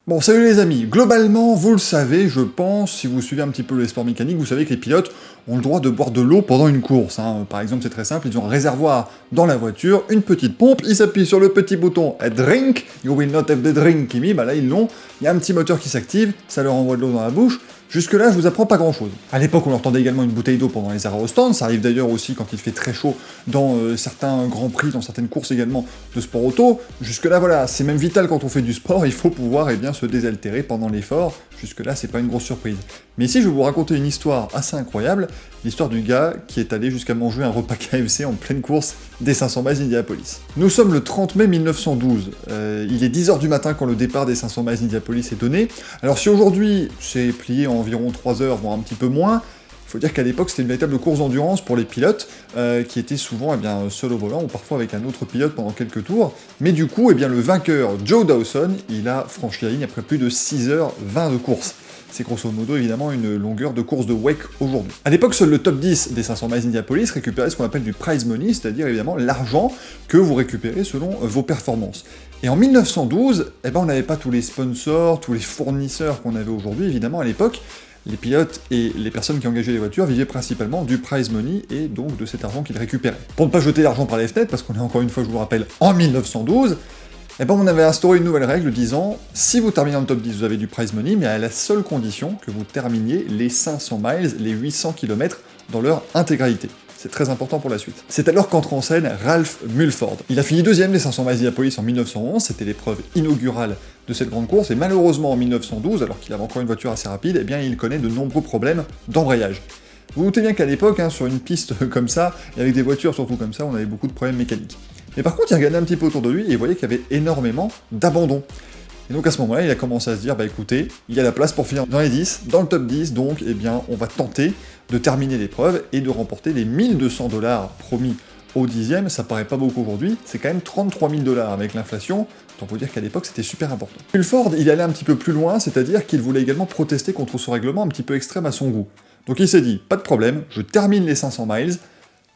Bon, salut les amis, globalement, vous le savez, je pense, si vous suivez un petit peu les sports mécaniques, vous savez que les pilotes ont le droit de boire de l'eau pendant une course. Par exemple, c'est très simple, ils ont un réservoir dans la voiture, une petite pompe, ils s'appuient sur le petit bouton « Drink », « You will not have the drink » qui là ils l'ont, il y a un petit moteur qui s'active, ça leur envoie de l'eau dans la bouche. Jusque-là, je vous apprends pas grand-chose. À l'époque, on leur tendait également une bouteille d'eau pendant les arrêts au stand, ça arrive d'ailleurs aussi quand il fait très chaud dans certains grands prix, dans certaines courses également de sport auto. Jusque-là, voilà, c'est même vital quand on fait du sport, il faut pouvoir se désaltérer pendant l'effort. Jusque-là, c'est pas une grosse surprise. Mais ici, je vais vous raconter une histoire assez incroyable, l'histoire du gars qui est allé jusqu'à manger un repas KFC en pleine course des 500 miles d'Indianapolis. Nous sommes le 30 mai 1912, il est 10h du matin quand le départ des 500 miles d'Indianapolis est donné. Alors si aujourd'hui, c'est plié en environ 3 heures, voire un petit peu moins, il faut dire qu'à l'époque, c'était une véritable course d'endurance pour les pilotes, qui étaient souvent seuls au volant, ou parfois avec un autre pilote pendant quelques tours. Mais du coup, le vainqueur, Joe Dawson, il a franchi la ligne après plus de 6h20 de course. C'est grosso modo évidemment une longueur de course de WEC aujourd'hui. À l'époque, seul le top 10 des 500 miles d'Indianapolis récupérait ce qu'on appelle du prize money, c'est-à-dire évidemment l'argent que vous récupérez selon vos performances. Et en 1912, on n'avait pas tous les sponsors, tous les fournisseurs qu'on avait aujourd'hui, évidemment à l'époque. Les pilotes et les personnes qui engageaient les voitures vivaient principalement du prize money et donc de cet argent qu'ils récupéraient. Pour ne pas jeter l'argent par les fenêtres, parce qu'on est encore une fois, je vous le rappelle, en 1912, on avait instauré une nouvelle règle disant si vous terminez en top 10, vous avez du prize money, mais à la seule condition que vous terminiez les 500 miles, les 800 km dans leur intégralité. C'est très important pour la suite. C'est alors qu'entre en scène Ralph Mulford. Il a fini deuxième des 500 miles d'Indianapolis en 1911, c'était l'épreuve inaugurale de cette grande course, et malheureusement en 1912, alors qu'il avait encore une voiture assez rapide, il connaît de nombreux problèmes d'embrayage. Vous vous doutez bien qu'à l'époque, sur une piste comme ça, et avec des voitures surtout comme ça, on avait beaucoup de problèmes mécaniques. Mais par contre, il regardait un petit peu autour de lui, et il voyait qu'il y avait énormément d'abandon. Et donc à ce moment-là, il a commencé à se dire, écoutez, il y a la place pour finir dans les 10, dans le top 10, donc on va tenter de terminer l'épreuve et de remporter les 1200 $ promis au dixième. Ça paraît pas beaucoup aujourd'hui, c'est quand même 33 000 $ avec l'inflation, donc on peut dire qu'à l'époque c'était super important. Mulford, il allait un petit peu plus loin, c'est-à-dire qu'il voulait également protester contre ce règlement un petit peu extrême à son goût. Donc il s'est dit, pas de problème, je termine les 500 miles,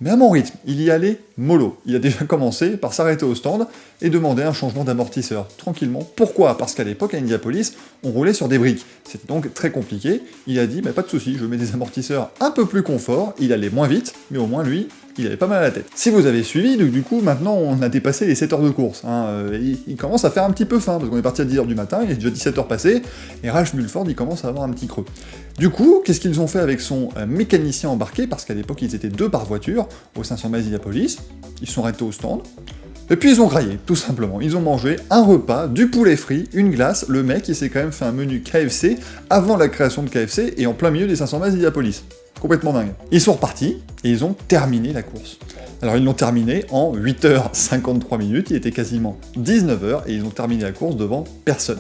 mais à mon rythme, il y allait mollo. Il a déjà commencé par s'arrêter au stand et demander un changement d'amortisseur, tranquillement. Pourquoi ? Parce qu'à l'époque, à Indianapolis, on roulait sur des briques. C'était donc très compliqué. Il a dit, pas de souci, je mets des amortisseurs un peu plus confort, il allait moins vite, mais au moins lui, il avait pas mal à la tête. Si vous avez suivi, du coup, maintenant, on a dépassé les 7 heures de course. Il commence à faire un petit peu faim, parce qu'on est parti à 10h du matin, il est déjà 17 heures passées, et Ralph Mulford, il commence à avoir un petit creux. Du coup, qu'est-ce qu'ils ont fait avec son mécanicien embarqué, parce qu'à l'époque, ils étaient 2 par voiture, aux 500 miles d'Indianapolis, ils sont arrêtés au stand, et puis ils ont graillé, tout simplement. Ils ont mangé un repas, du poulet frit, une glace, le mec, il s'est quand même fait un menu KFC, avant la création de KFC, et en plein milieu des 500 miles d'Indianapolis. Complètement dingue. Ils sont repartis, et ils ont terminé la course. Alors ils l'ont terminé en 8h53 minutes, il était quasiment 19h, et ils ont terminé la course devant personne.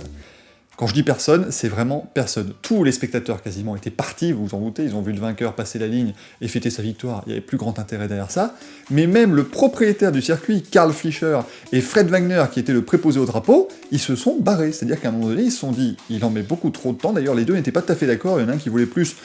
Quand je dis personne, c'est vraiment personne. Tous les spectateurs quasiment étaient partis, vous vous en doutez, ils ont vu le vainqueur passer la ligne et fêter sa victoire, il n'y avait plus grand intérêt derrière ça, mais même le propriétaire du circuit, Karl Fischer, et Fred Wagner, qui était le préposé au drapeau, ils se sont barrés, c'est-à-dire qu'à un moment donné, ils se sont dit, il en met beaucoup trop de temps, d'ailleurs les deux n'étaient pas tout à fait d'accord, il y en a un qui voulait plus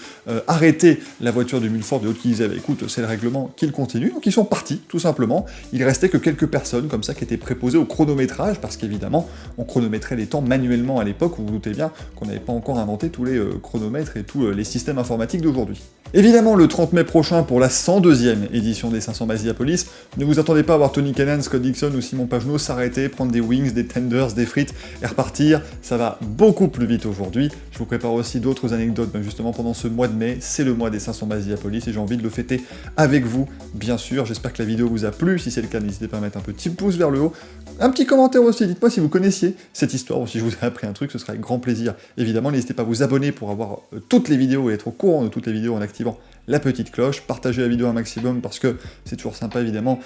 arrêter la voiture de Mulford, et l'autre qui disait, écoute, c'est le règlement, qu'il continue, donc ils sont partis, tout simplement, il restait que quelques personnes comme ça qui étaient préposées au chronométrage, parce qu'évidemment, on chronométrait les temps manuellement à l'époque, vous vous doutez bien qu'on n'avait pas encore inventé tous les chronomètres et tous les systèmes informatiques d'aujourd'hui. Évidemment, le 30 mai prochain, pour la 102e édition des 500 miles d'Indianapolis, ne vous attendez pas à voir Tony Kanaan, Scott Dixon ou Simon Pagenaud s'arrêter, prendre des wings, des tenders, des frites et repartir. Ça va beaucoup plus vite aujourd'hui. Je vous prépare aussi d'autres anecdotes, justement pendant ce mois de mai, c'est le mois des 500 miles d'Indianapolis et j'ai envie de le fêter avec vous, bien sûr. J'espère que la vidéo vous a plu. Si c'est le cas, n'hésitez pas à mettre un petit pouce vers le haut. Un petit commentaire aussi, dites-moi si vous connaissiez cette histoire ou si je vous ai appris un truc, ce sera avec grand plaisir. Évidemment, n'hésitez pas à vous abonner pour avoir toutes les vidéos et être au courant de toutes les vidéos en activant la petite cloche, partagez la vidéo un maximum parce que c'est toujours sympa évidemment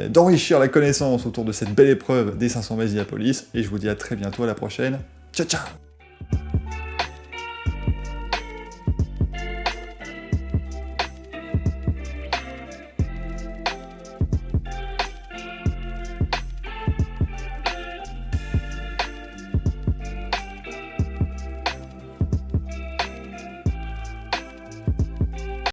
d'enrichir la connaissance autour de cette belle épreuve des 500 miles d'Indianapolis et je vous dis à très bientôt, à la prochaine, ciao ciao.